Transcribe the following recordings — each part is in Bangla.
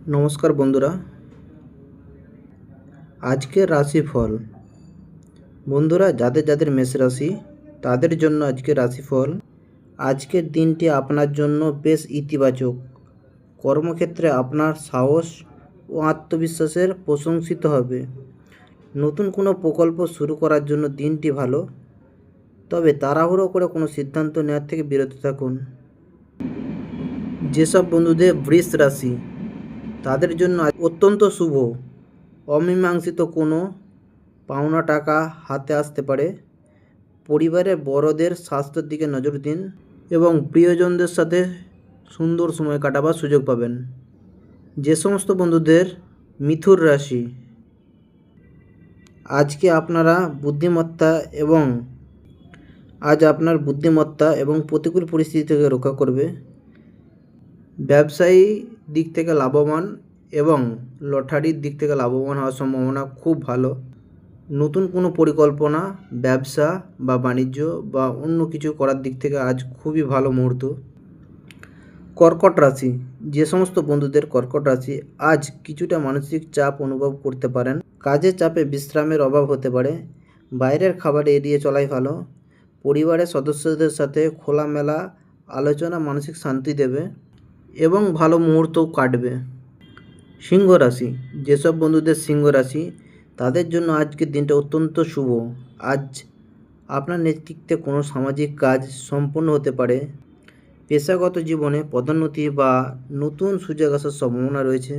নমস্কার বন্ধুরা, আজকের রাশিফল। বন্ধুরা, যাদের যাদের মেষ রাশি তাদের জন্য আজকের রাশিফল। আজকের দিনটি আপনার জন্য বেশ ইতিবাচক। কর্মক্ষেত্রে আপনার সাহস ও আত্মবিশ্বাসের প্রশংসিত হবে। নতুন কোনো প্রকল্প শুরু করার জন্য দিনটি ভালো, তবে তাড়াহুড়ো করে কোনো সিদ্ধান্ত নেওয়ার থেকে বিরত থাকুন। যেসব বন্ধুদের বৃষ রাশি তাদের জন্য অত্যন্ত শুভ। অমীমাংসিত কোনো পাওনা টাকা হাতে আসতে পারে। পরিবারের বড়দের স্বাস্থ্যের দিকে নজর দিন এবং প্রিয়জনদের সাথে সুন্দর সময় কাটাবার সুযোগ পাবেন। যে সমস্ত বন্ধুদের মিথুন রাশি, আজকে আপনার বুদ্ধিমত্তা এবং প্রতিকূল পরিস্থিতি থেকে রক্ষা করবে। ব্যবসায়ী দিক থেকে লাভবান এবং লটারির দিক থেকে লাভবান হওয়ার সম্ভাবনা খুব ভালো। নতুন কোনো পরিকল্পনা, ব্যবসা বা বাণিজ্য বা অন্য কিছু করার দিক থেকে আজ খুবই ভালো মুহূর্ত। কর্কট রাশি, যে সমস্ত বন্ধুদের কর্কট রাশি, আজ কিছুটা মানসিক চাপ অনুভব করতে পারেন। কাজের চাপে বিশ্রামের অভাব হতে পারে। বাইরের খাবার এড়িয়ে চলাই ভালো। পরিবারের সদস্যদের সাথে খোলামেলা আলোচনা মানসিক শান্তি দেবে এবং ভালো মুহূর্ত কাটবে। সিংহ রাশি, যেসব বন্ধুদের সিংহ রাশি তাদের জন্য আজকের দিনটা অত্যন্ত শুভ। আজ আপনার নেতৃত্বে কোনো সামাজিক কাজ সম্পন্ন হতে পারে। পেশাগত জীবনে পদোন্নতি বা নতুন সুযোগ আসার সম্ভাবনা রয়েছে।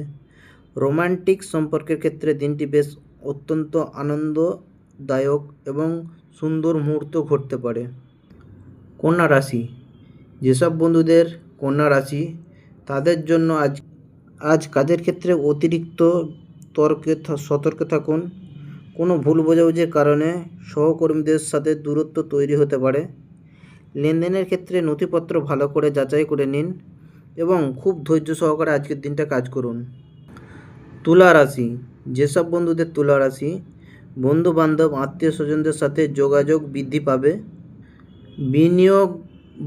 রোমান্টিক সম্পর্কের ক্ষেত্রে দিনটি বেশ অত্যন্ত আনন্দদায়ক এবং সুন্দর মুহূর্ত ঘটতে পারে। কন্যা রাশি, যেসব বন্ধুদের কন্যা রাশি তাদের জন্য আজ কাজের ক্ষেত্রে অতিরিক্ত সতর্ক থাকুন। কোনো ভুল বোঝাবুঝির কারণে সহকর্মীদের সাথে দূরত্ব তৈরি হতে পারে। লেনদেনের ক্ষেত্রে নথিপত্র ভালো করে যাচাই করে নিন এবং খুব ধৈর্য সহকারে আজকের দিনটা কাজ করুন। তুলা রাশি, যেসব বন্ধুদের তুলা রাশি, বন্ধুবান্ধব আত্মীয় স্বজনদের সাথে যোগাযোগ বৃদ্ধি পাবে। বিনিয়োগ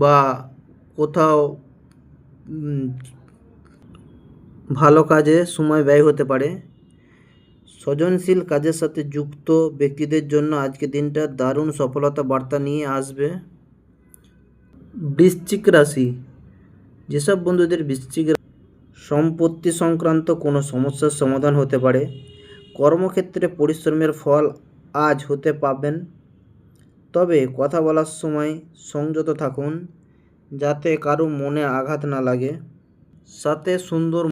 বা কোথাও ভালো কাজে সময় ব্যয় হতে পারে। সৃজনশীল কাজের সাথে যুক্ত ব্যক্তিদের জন্য আজকের দিনটা দারুণ সফলতা বার্তা নিয়ে আসবে। বৃশ্চিক রাশি, যেসব বন্ধুদের বৃশ্চিক সম্পত্তি সংক্রান্ত কোনো সমস্যার সমাধান হতে পারে। কর্মক্ষেত্রে পরিশ্রমের ফল আজ হতে পাবেন, তবে কথা বলার সময় সংযত থাকুন যাতে কারো মনে আঘাত না লাগে। সাথে সুন্দর